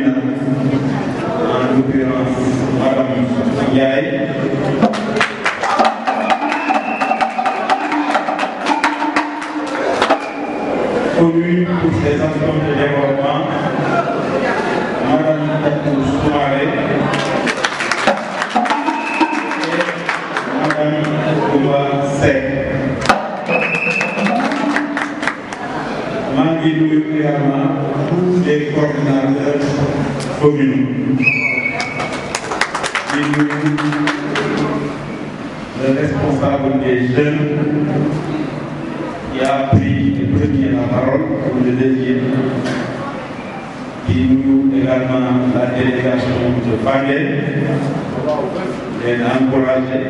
En l'occurrence, Madame Ndiaye. Commune pour ses actions de développement, Madame Tatou Soumaré et Madame Kouma Sek. Je salue également tous les coordinateurs communaux. Le responsable des jeunes qui a pris le premier la parole pour le deuxième, qui nous également la délégation de Fagel, et encouragé,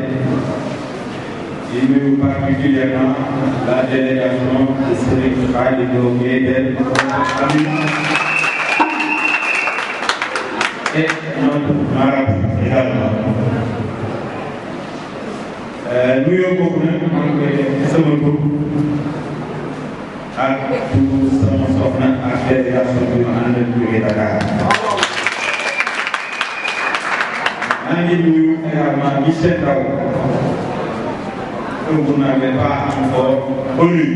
et nous particulièrement la délégation de Serigne Khalidou Guédel, et notre marabout également. Nous avons beaucoup ak tout sama soxna ak délégation bi ma àndal jóge Dakar. maa ngi nuyu également Michel Ndao que vous n'avez pas encore connu,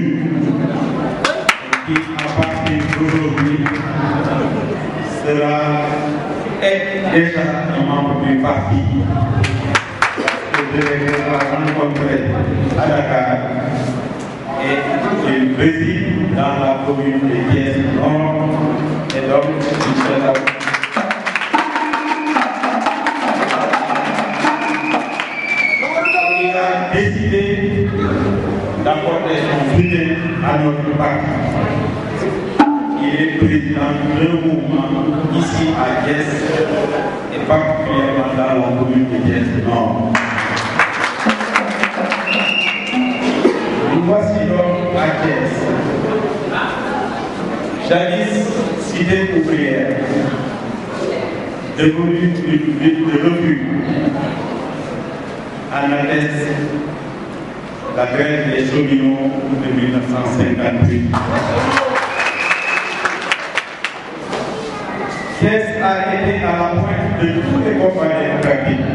qui à partir d'aujourd'hui sera déjà un membre du parti que je vais rencontrer à Dakar. Et il réside dans la commune de Thiès Nord et donc il a décidé d'apporter son soutien à notre parti. Il est président d'un mouvement ici à Thiès et particulièrement dans la commune de Thiès Nord. Voici donc à Thiès, jadis cité ouvrière, devenue une ville de refuge, en atteste la grève des cheminots de 1958. Thiès a été à la pointe de tous les combats démocratiques.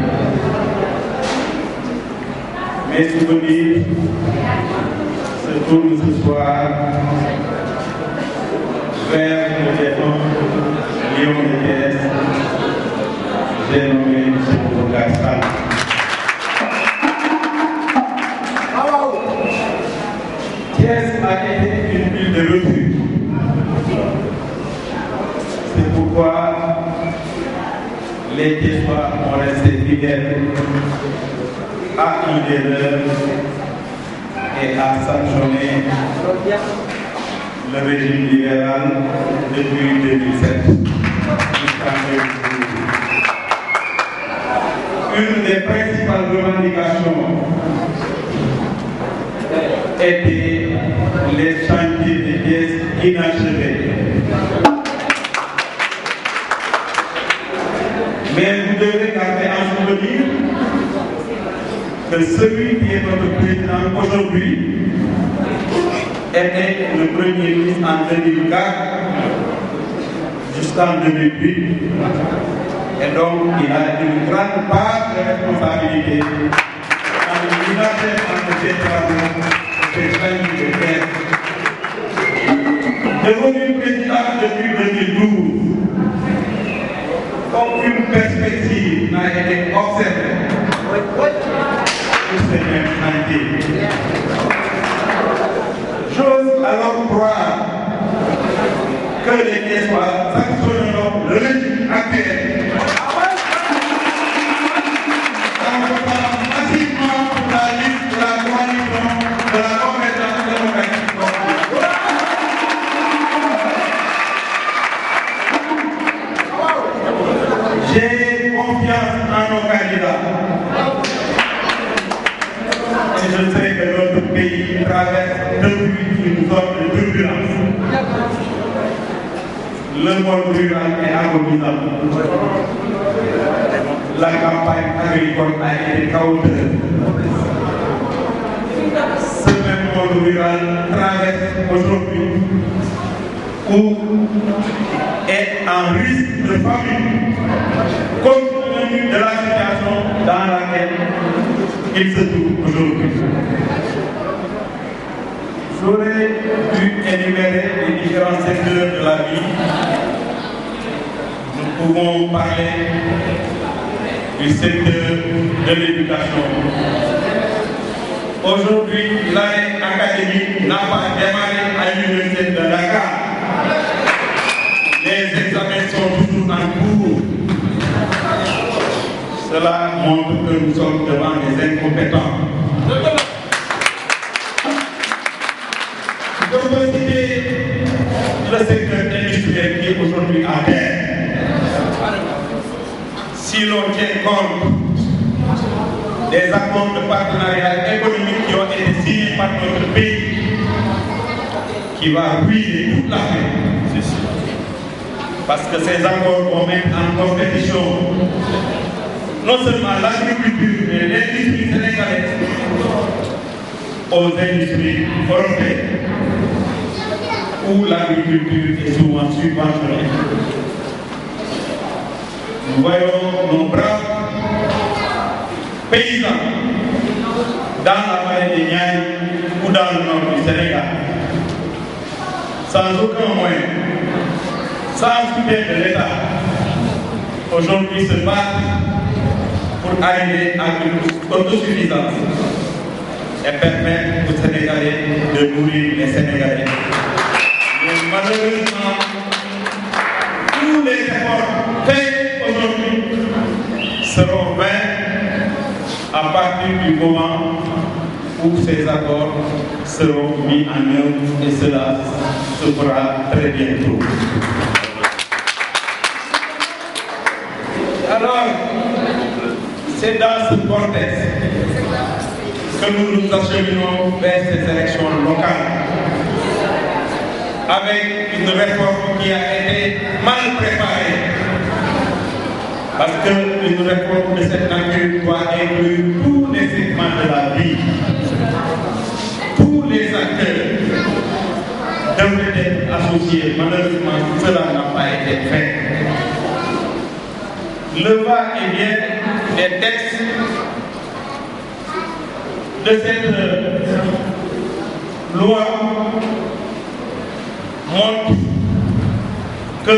Mes souvenirs se tournent ce soir vers le défunt Lion de Thiès, j'ai nommé M. Boubacar. Thiès a été une ville de refuge. C'est pourquoi les Thiessois ont resté fidèles à une erreur et à sanctionner le régime libéral depuis 2007 jusqu'en 2012. Une des principales revendications était les chantiers de pièces inachevés. Mais vous devez garder en souvenir que celui qui est notre président aujourd'hui était le premier ministre en 2004 jusqu'en 2008 et donc il a une grande part de responsabilité dans le ministère de ces travaux, de ces chantiers de terre. Devenu président depuis 2012, aucune perspective n'a été observée pour ces mêmes chantiers. J'ose alors croire que les Thiessois sanctionneront le régime actuel en votant massivement pour la liste de la coalition de la Convergence démocratique. J'ai confiance en nos candidats. Et je sais que notre pays traverse depuis une zone de turbulence. Le monde rural est agonisant. La campagne agricole a été chaotique. Ce même monde rural traverse aujourd'hui ou est en risque de famine, compte tenu de la situation dans laquelle il se trouve aujourd'hui. J'aurais pu énumérer les différents secteurs de la vie. Nous pouvons parler du secteur de l'éducation. Aujourd'hui, l'année académique n'a pas démarré à l'université de Dakar. Les examens sont toujours en cours. Cela montre que nous sommes devant des incompétents. Je peux citer le secteur industriel qui est aujourd'hui à terre. Si l'on tient compte des accords de partenariat économique qui ont été signés par notre pays, qui va ruiner toute l'Afrique, parce que ces accords vont mettre en compétition non seulement l'agriculture, mais l'industrie sénégalaise aux industries européennes, où l'agriculture est souvent subventionnée. Nous voyons nos braves paysans dans la vallée des Niayes ou dans le nord du Sénégal, sans aucun moyen, sans soutien de l'État, aujourd'hui se battent pour arriver à une autosuffisance et permettre aux Sénégalais de nourrir les Sénégalais. Mais malheureusement, tous les efforts faits aujourd'hui seront vains à partir du moment où ces accords seront mis en œuvre, et cela se fera très bientôt. Alors, c'est dans ce contexte que nous nous acheminons vers ces élections locales, avec une réforme qui a été mal préparée, parce qu'une réforme de cette nature doit inclure tous les segments de la vie. Tous les acteurs devraient être associés. Malheureusement, cela n'a pas été fait. Le va-et-vient des textes de cette loi montre que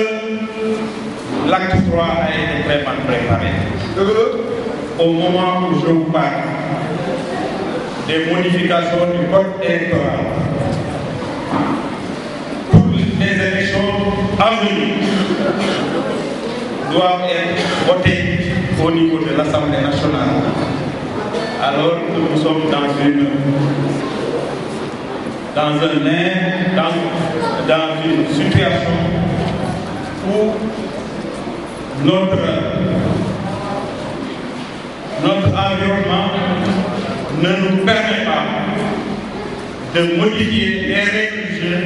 l'acte 3 a été très mal préparé. Au moment où je vous parle des modifications du code électoral pour les élections à venir doivent être votées au niveau de l'Assemblée nationale, alors que nous sommes dans une situation où notre environnement ne nous permet pas de modifier les règles du jeu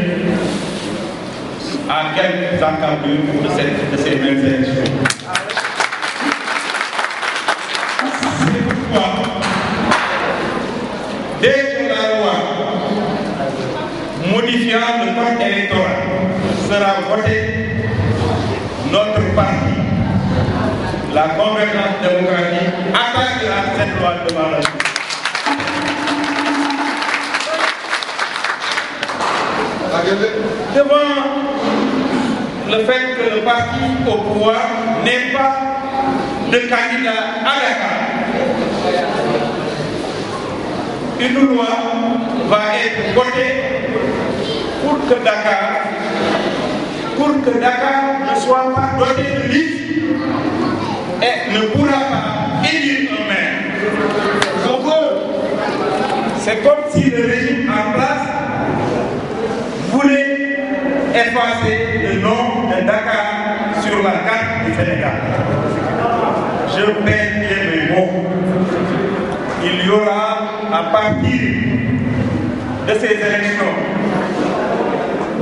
à quelques encablures de ces mêmes élections. C'est pourquoi, dès que la loi modifiant le code électoral sera votée, notre parti, la Convergence démocratique, attaquera cette loi devant la justice. Devant le fait que le parti au pouvoir n'ait pas de candidat à Dakar, une loi va être votée pour que Dakar ne soit pas doté de liste et ne pourra pas élire un maire. C'est comme si le régime en place voulait effacer le nom de Dakar sur la carte du Sénégal. Je pèse bien mes mots. Il y aura à partir de ces élections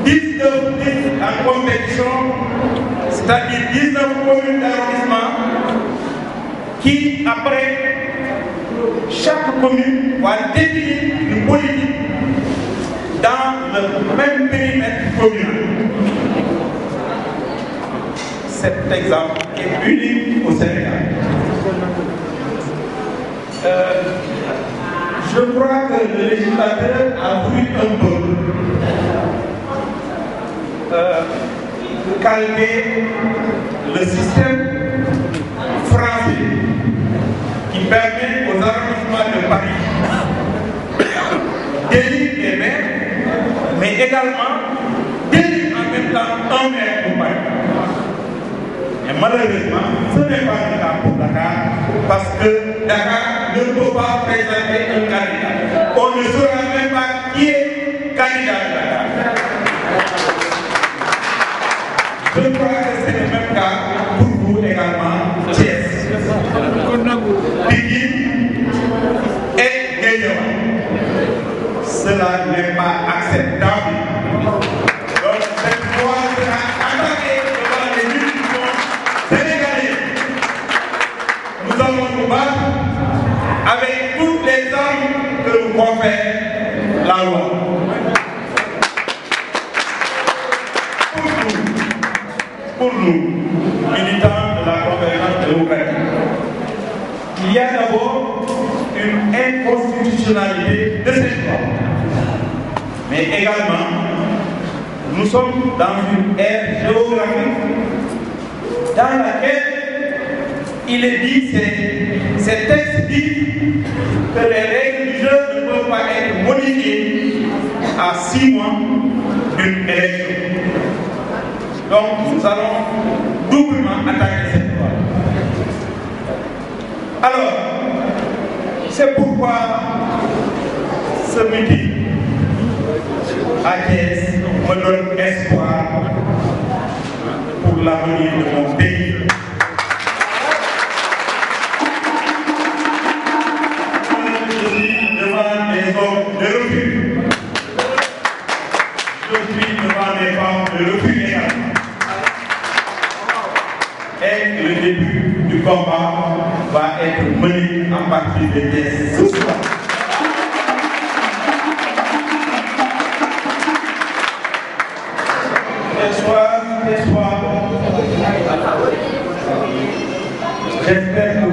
19 listes en compétition, c'est-à-dire 19 communes d'arrondissement qui, après, chaque commune va définir une politique dans le même périmètre communal. cet exemple qui est unique au Sénégal. Je crois que le législateur a voulu un peu calmer le système français qui permet aux arrondissements de Paris d'élire des maires, mais également d'élire en même temps un maire pour Paris. Et malheureusement, ce n'est pas le cas pour Dakar, parce que Dakar ne peut pas présenter un candidat. On ne saura même pas qui est candidat de Dakar. Je crois que c'est le même cas pour vous également, Thiès, Pikine et Guédiawaye. Cela n'est pas acceptable. Donc cette loi sera attaquée devant les juridictions sénégalaises. Nous allons nous battre avec toutes les armes que nous confère la loi. Pour nous, militants de la Convergence démocratique, il y a d'abord une inconstitutionnalité de cette loi. Mais également, nous sommes dans une ère géographique dans laquelle il est dit, ces textes disent que les règles du jeu ne peuvent pas être modifiées à 6 mois d'une élection. Donc nous allons doublement attaquer cette loi. Alors, c'est pourquoi ce meeting à Thiès me donne espoir pour l'avenir de mon pays. Je suis devant des hommes de refus. Je suis devant des femmes de refus également. Et le début du combat va être mené à partir de Thiès ce soir. J'espère que